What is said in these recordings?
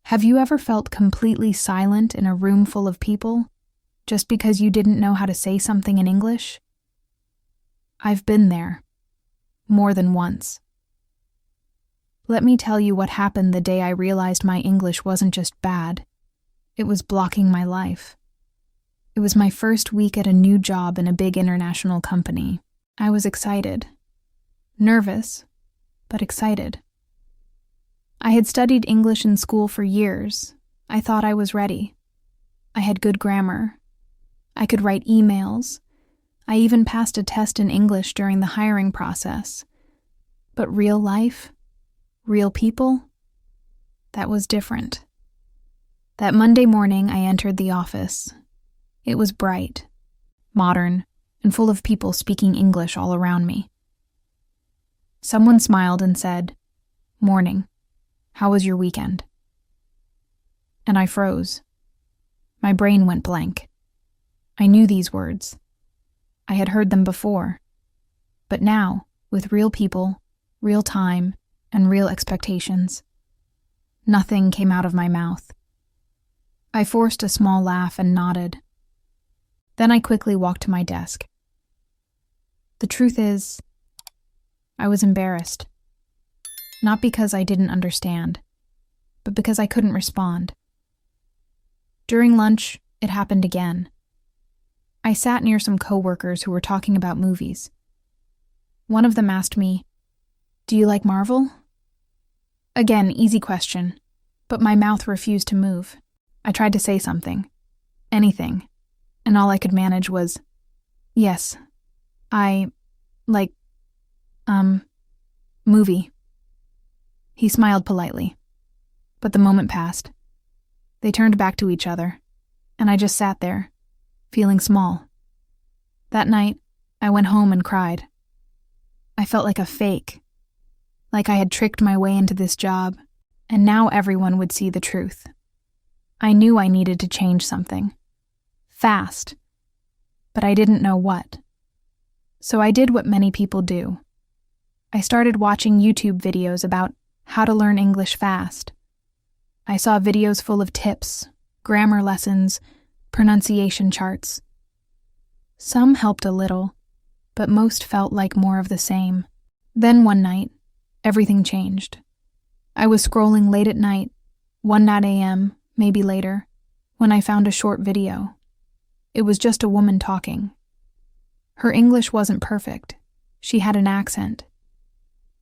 Have you ever felt completely silent in a room full of people just because you didn't know how to say something in English? I've been there, more than once. Let me tell you what happened the day I realized my English wasn't just bad, it was blocking my life. It was my first week at a new job in a big international company. I was excited. Nervous, but excited. I had studied English in school for years. I thought I was ready. I had good grammar. I could write emails. I even passed a test in English during the hiring process. But real life, real people, that was different. That Monday morning, I entered the office. It was bright, modern, and full of people speaking English all around me. Someone smiled and said, "Morning. How was your weekend?" And I froze. My brain went blank. I knew these words. I had heard them before. But now, with real people, real time, and real expectations, nothing came out of my mouth. I forced a small laugh and nodded. Then I quickly walked to my desk. The truth is, I was embarrassed. Not because I didn't understand, but because I couldn't respond. During lunch, it happened again. I sat near some coworkers who were talking about movies. One of them asked me, "Do you like Marvel?" Again, easy question, but my mouth refused to move. I tried to say something, anything, and all I could manage was, "Yes, I like, movie." He smiled politely, but the moment passed. They turned back to each other, and I just sat there, feeling small. That night, I went home and cried. I felt like a fake, like I had tricked my way into this job, and now everyone would see the truth. I knew I needed to change something. Fast. But I didn't know what. So I did what many people do. I started watching YouTube videos about how to learn English fast. I saw videos full of tips, grammar lessons, pronunciation charts. Some helped a little, but most felt like more of the same. Then one night, everything changed. I was scrolling late at night, 1 a.m., maybe later, when I found a short video. It was just a woman talking. Her English wasn't perfect. She had an accent.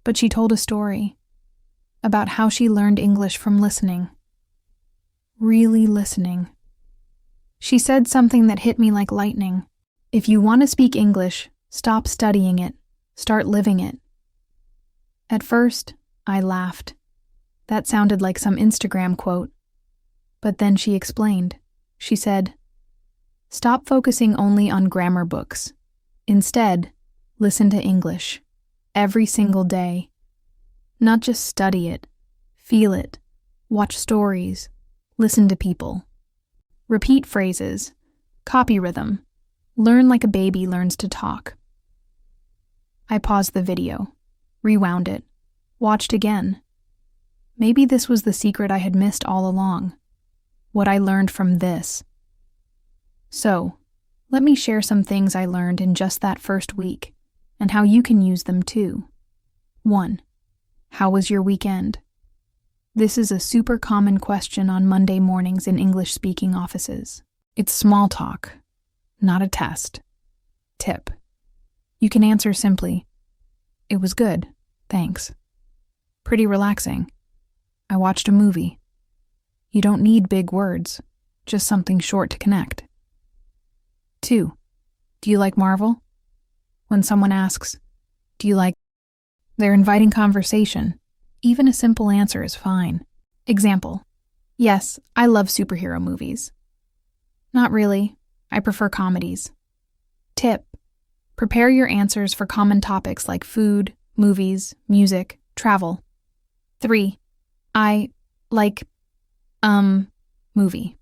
But she told a story about how she learned English from listening. Really listening. She said something that hit me like lightning. If you want to speak English, stop studying it. Start living it. At first, I laughed. That sounded like some Instagram quote. But then she explained. She said, "Stop focusing only on grammar books. Instead, listen to English. Every single day. Not just study it. Feel it. Watch stories. Listen to people. Repeat phrases. Copy rhythm. Learn like a baby learns to talk." I paused the video, rewound it, watched again. Maybe this was the secret I had missed all along. What I learned from this. So, let me share some things I learned in just that first week, and how you can use them too. 1. How was your weekend? This is a super common question on Monday mornings in English-speaking offices. It's small talk, not a test. Tip. You can answer simply, "It was good, thanks." Pretty relaxing. "I watched a movie." You don't need big words, just something short to connect. 2. Do you like Marvel? When someone asks, "Do you like?" they're inviting conversation. Even a simple answer is fine. Example. "Yes, I love superhero movies." "Not really. I prefer comedies." Tip. Prepare your answers for common topics like food, movies, music, travel. 3. I like, movie.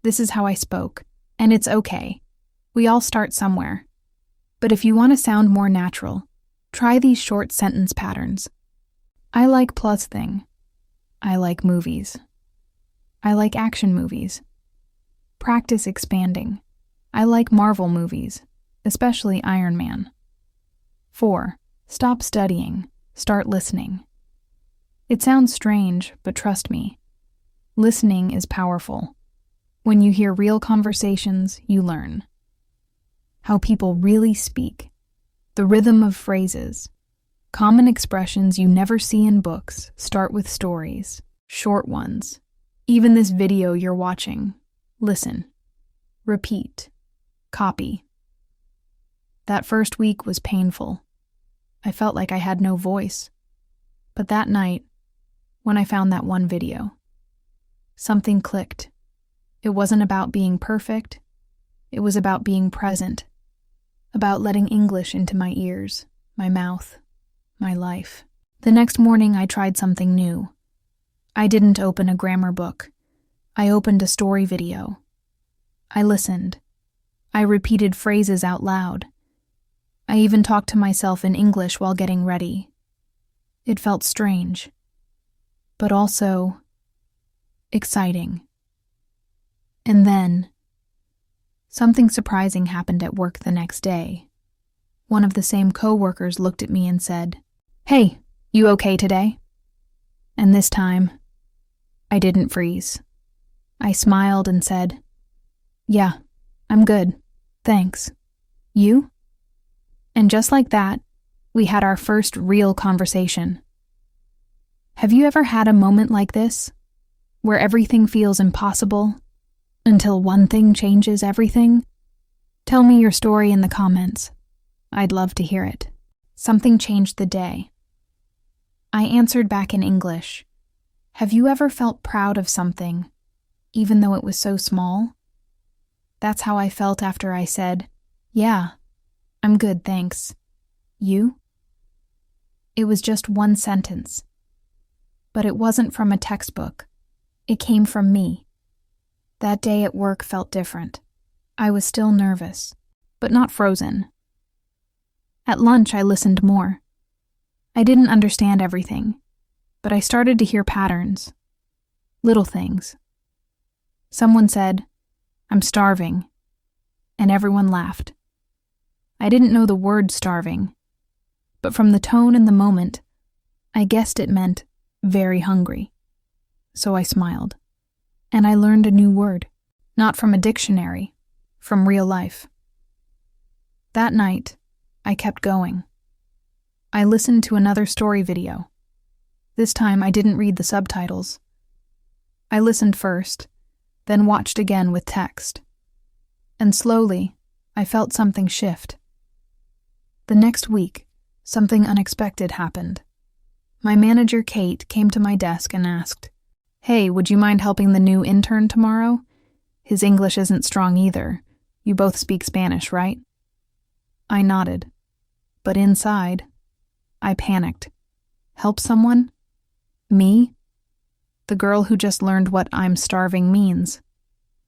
This is how I spoke, and it's okay. We all start somewhere. But if you want to sound more natural, try these short sentence patterns. I like plus thing. I like movies. I like action movies. Practice expanding. I like Marvel movies, especially Iron Man. 4. Stop studying. Start listening. It sounds strange, but trust me. Listening is powerful. When you hear real conversations, you learn how people really speak, the rhythm of phrases. Common expressions you never see in books start with stories, short ones. Even this video you're watching. Listen. Repeat. Copy. That first week was painful. I felt like I had no voice. But that night, when I found that one video, something clicked. It wasn't about being perfect. It was about being present. About letting English into my ears, my mouth, my life. The next morning, I tried something new. I didn't open a grammar book. I opened a story video. I listened. I repeated phrases out loud. I even talked to myself in English while getting ready. It felt strange, but also exciting. And then, something surprising happened at work the next day. One of the same coworkers looked at me and said, "Hey, you okay today?" And this time, I didn't freeze. I smiled and said, "Yeah, I'm good. Thanks. You?" And just like that, we had our first real conversation. Have you ever had a moment like this, where everything feels impossible, until one thing changes everything? Tell me your story in the comments. I'd love to hear it. Something changed the day. I answered back in English. Have you ever felt proud of something, even though it was so small? That's how I felt after I said, "Yeah, I'm good, thanks. You?" It was just one sentence. But it wasn't from a textbook. It came from me. That day at work felt different. I was still nervous, but not frozen. At lunch, I listened more. I didn't understand everything, but I started to hear patterns. Little things. Someone said, "I'm starving," and everyone laughed. I didn't know the word starving, but from the tone and the moment, I guessed it meant very hungry. So I smiled, and I learned a new word, not from a dictionary, from real life. That night, I kept going. I listened to another story video. This time I didn't read the subtitles. I listened first, then watched again with text. And slowly, I felt something shift. The next week, something unexpected happened. My manager, Kate, came to my desk and asked, "Hey, would you mind helping the new intern tomorrow? His English isn't strong either. You both speak Spanish, right?" I nodded, but inside, I panicked. Help someone? Me? The girl who just learned what "I'm starving" means.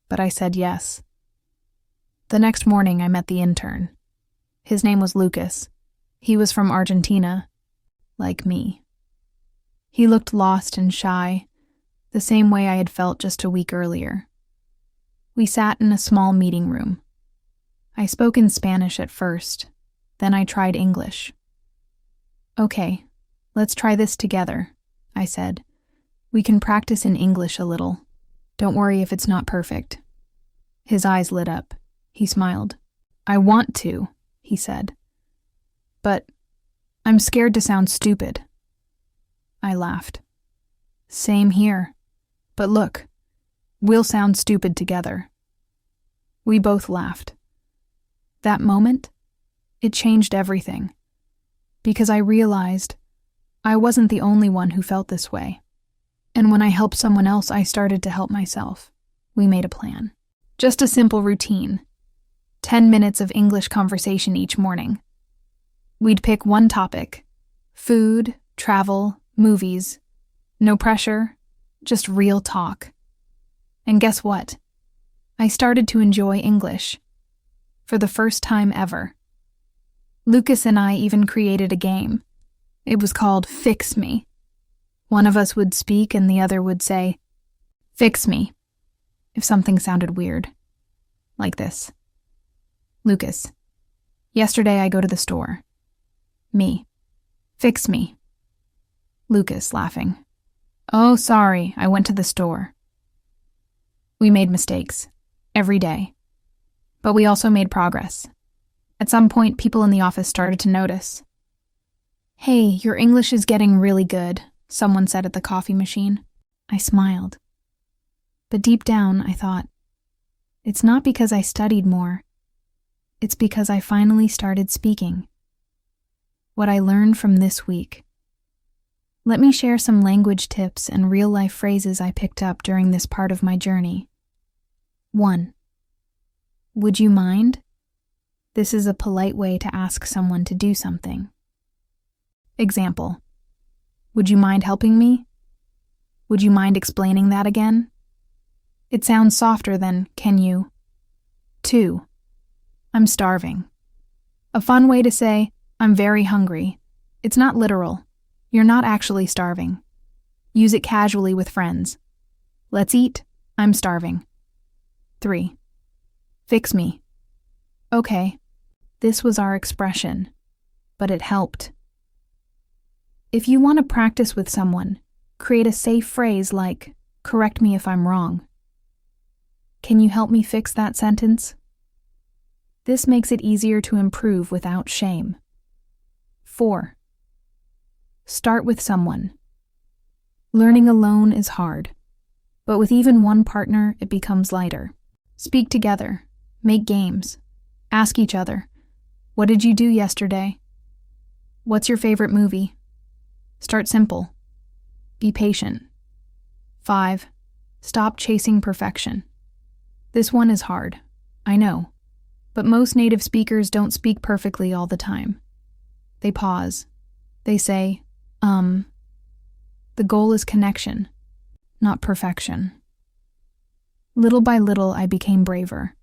But I said yes. The next morning, I met the intern. His name was Lucas. He was from Argentina, like me. He looked lost and shy, the same way I had felt just a week earlier. We sat in a small meeting room. I spoke in Spanish at first, then I tried English. "Okay, let's try this together," I said. "We can practice in English a little. Don't worry if it's not perfect." His eyes lit up. He smiled. "I want to," he said. "But I'm scared to sound stupid." I laughed. "Same here. But look, we'll sound stupid together." We both laughed. That moment, it changed everything. Because I realized I wasn't the only one who felt this way. And when I helped someone else, I started to help myself. We made a plan. Just a simple routine. 10 minutes of English conversation each morning. We'd pick one topic. Food, travel, movies. No pressure, just real talk. And guess what? I started to enjoy English. For the first time ever. Lucas and I even created a game. It was called Fix Me. One of us would speak and the other would say, Fix me, if something sounded weird. Like this. Lucas. Yesterday I go to the store. Me. Fix me. Lucas, laughing. Oh, sorry, I went to the store. We made mistakes. Every day. But we also made progress. At some point, people in the office started to notice. Hey, your English is getting really good, someone said at the coffee machine. I smiled. But deep down, I thought, it's not because I studied more. It's because I finally started speaking. What I learned from this week. Let me share some language tips and real-life phrases I picked up during this part of my journey. 1. Would you mind? This is a polite way to ask someone to do something. Example. Would you mind helping me? Would you mind explaining that again? It sounds softer than, can you? 2. I'm starving. A fun way to say, I'm very hungry. It's not literal. You're not actually starving. Use it casually with friends. Let's eat. I'm starving. 3. Fix me. Okay, this was our expression, but it helped. If you want to practice with someone, create a safe phrase like, correct me if I'm wrong. Can you help me fix that sentence? This makes it easier to improve without shame. 4. Start with someone. Learning alone is hard, but with even one partner, it becomes lighter. Speak together, make games, ask each other, what did you do yesterday? What's your favorite movie? Start simple. Be patient. 5. Stop chasing perfection. This one is hard, I know, but most native speakers don't speak perfectly all the time. They pause. They say, The goal is connection, not perfection. Little by little, I became braver.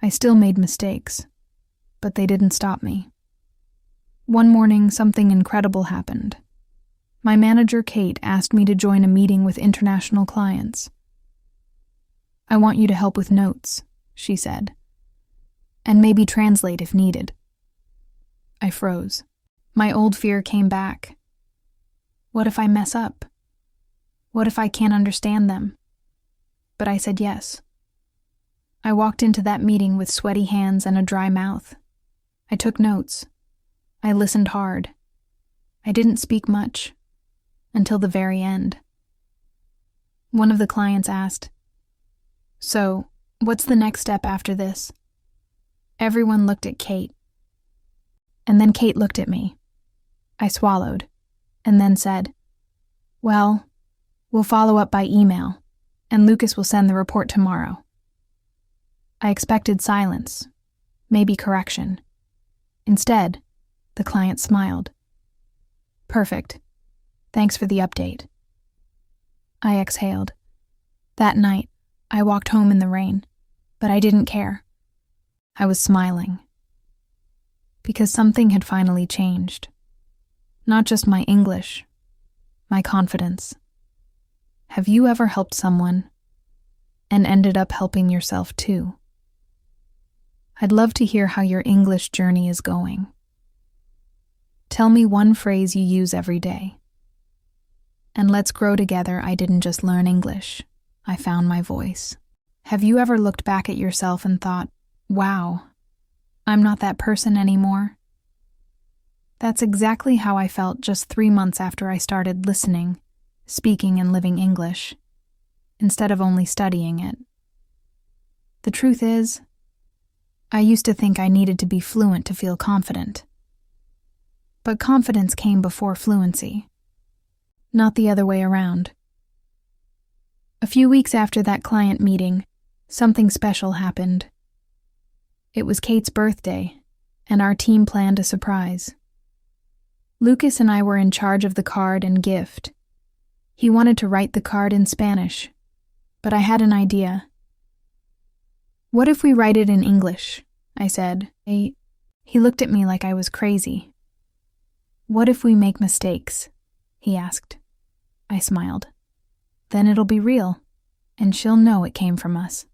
I still made mistakes, but they didn't stop me. One morning, something incredible happened. My manager, Kate, asked me to join a meeting with international clients. I want you to help with notes, she said, and maybe translate if needed. I froze. My old fear came back. What if I mess up? What if I can't understand them? But I said yes. I walked into that meeting with sweaty hands and a dry mouth. I took notes. I listened hard. I didn't speak much, until the very end. One of the clients asked, So, what's the next step after this? Everyone looked at Kate. And then Kate looked at me. I swallowed, and then said, Well, we'll follow up by email, and Lucas will send the report tomorrow. I expected silence, maybe correction. Instead, the client smiled. Perfect. Thanks for the update. I exhaled. That night, I walked home in the rain, but I didn't care. I was smiling. Because something had finally changed. Not just my English, my confidence. Have you ever helped someone and ended up helping yourself too? I'd love to hear how your English journey is going. Tell me one phrase you use every day. And let's grow together. I didn't just learn English. I found my voice. Have you ever looked back at yourself and thought, wow, I'm not that person anymore? That's exactly how I felt just 3 months after I started listening, speaking, and living English, instead of only studying it. The truth is, I used to think I needed to be fluent to feel confident. But confidence came before fluency, not the other way around. A few weeks after that client meeting, something special happened. It was Kate's birthday, and our team planned a surprise. Lucas and I were in charge of the card and gift. He wanted to write the card in Spanish, but I had an idea. What if we write it in English? I said. He looked at me like I was crazy. What if we make mistakes? He asked. I smiled. Then it'll be real. and she'll know it came from us.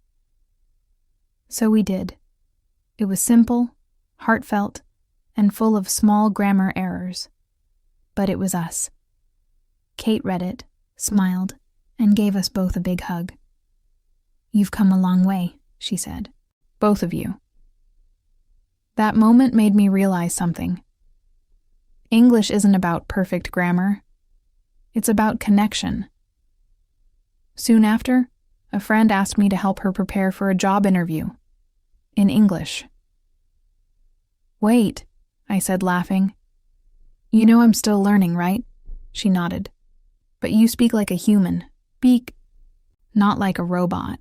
So we did. It was simple, heartfelt, and full of small grammar errors. But it was us. Kate read it, smiled, and gave us both a big hug. "You've come a long way," she said. "Both of you." That moment made me realize something. English isn't about perfect grammar. It's about connection. Soon after, a friend asked me to help her prepare for a job interview. In English. "Wait," I said, laughing. "You know I'm still learning, right?" She nodded. "But you speak like a human. Not like a robot."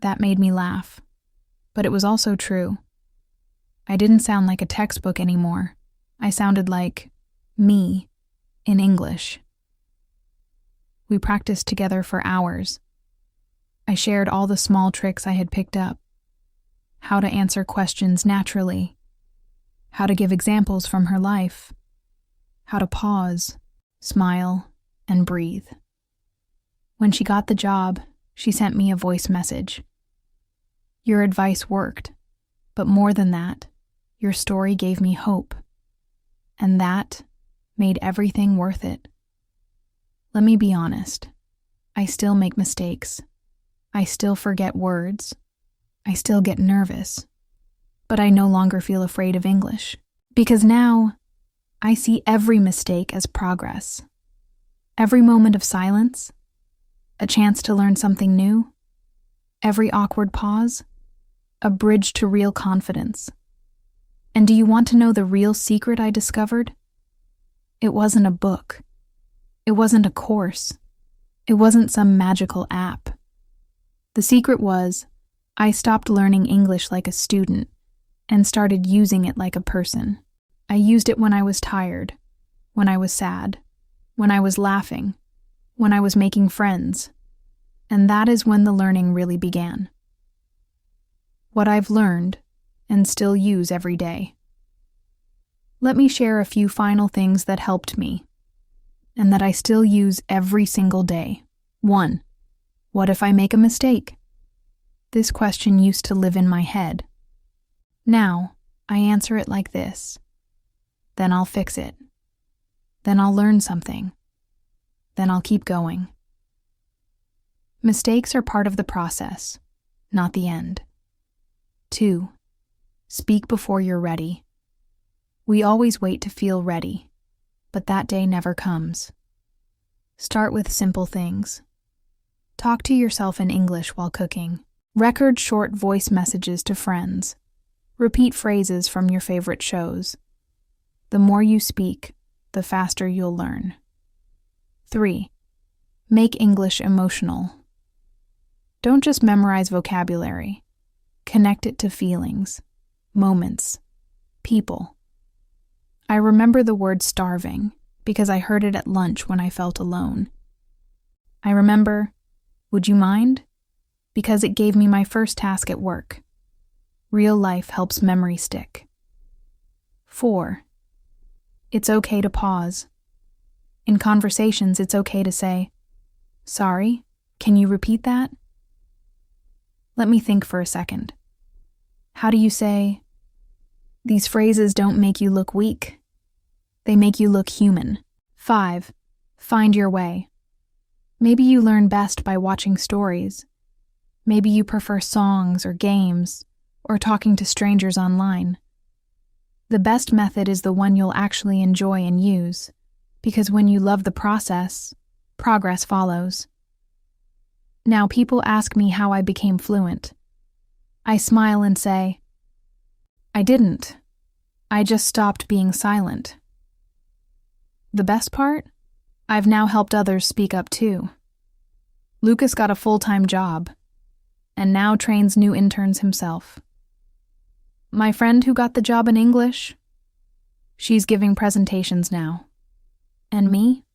That made me laugh. But it was also true. I didn't sound like a textbook anymore. I sounded like me in English. We practiced together for hours. I shared all the small tricks I had picked up. How to answer questions naturally. How to give examples from her life. How to pause, smile, and breathe. When she got the job, she sent me a voice message. "Your advice worked, but more than that, your story gave me hope. And that made everything worth it." Let me be honest. I still make mistakes. I still forget words. I still get nervous. But I no longer feel afraid of English. Because now, I see every mistake as progress. Every moment of silence, a chance to learn something new. Every awkward pause, a bridge to real confidence. And do you want to know the real secret I discovered? It wasn't a book. It wasn't a course. It wasn't some magical app. The secret was, I stopped learning English like a student and started using it like a person. I used it when I was tired, when I was sad, when I was laughing, when I was making friends. And that is when the learning really began. What I've learned and still use every day. Let me share a few final things that helped me and that I still use every single day. 1. What if I make a mistake? This question used to live in my head. Now, I answer it like this. Then I'll fix it. Then I'll learn something. Then I'll keep going. Mistakes are part of the process, not the end. 2. Speak before you're ready. We always wait to feel ready, but that day never comes. Start with simple things. Talk to yourself in English while cooking. Record short voice messages to friends. Repeat phrases from your favorite shows. The more you speak, the faster you'll learn. 3. Make English emotional. Don't just memorize vocabulary. Connect it to feelings, moments, people. I remember the word starving because I heard it at lunch when I felt alone. I remember, would you mind? Because it gave me my first task at work. Real life helps memory stick. 4. It's okay to pause. In conversations, it's okay to say, "Sorry, can you repeat that?" Let me think for a second. How do you say, "These phrases don't make you look weak. They make you look human." 5. Find your way. Maybe you learn best by watching stories. Maybe you prefer songs or games or talking to strangers online. The best method is the one you'll actually enjoy and use, because when you love the process, progress follows. Now people ask me how I became fluent. I smile and say, I didn't. I just stopped being silent. The best part? I've now helped others speak up too. Lucas got a full-time job, and now trains new interns himself. My friend who got the job in English, she's giving presentations now. And me?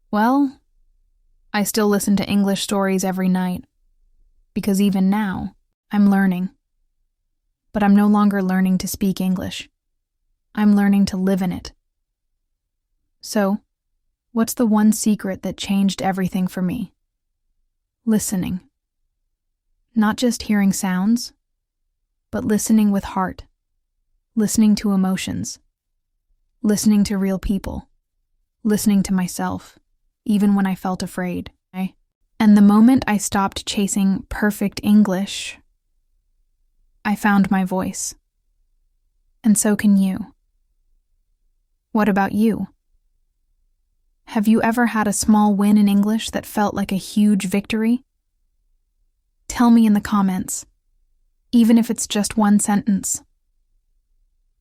Well, I still listen to English stories every night, because even now, I'm learning. But I'm no longer learning to speak English. I'm learning to live in it. So, what's the one secret that changed everything for me? Listening. Not just hearing sounds, but listening with heart. Listening to emotions. Listening to real people. Listening to myself, even when I felt afraid. And the moment I stopped chasing perfect English, I found my voice. And so can you. What about you? Have you ever had a small win in English that felt like a huge victory? Tell me in the comments, even if it's just one sentence.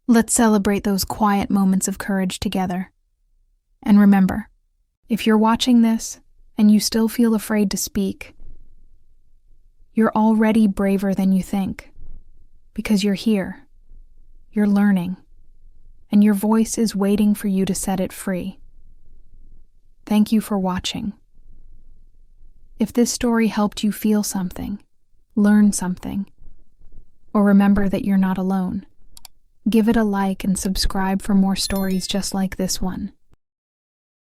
Let's celebrate those quiet moments of courage together. And remember, if you're watching this and you still feel afraid to speak, you're already braver than you think, because you're here, you're learning, and your voice is waiting for you to set it free. Thank you for watching. If this story helped you feel something, learn something, or remember that you're not alone, give it a like and subscribe for more stories just like this one.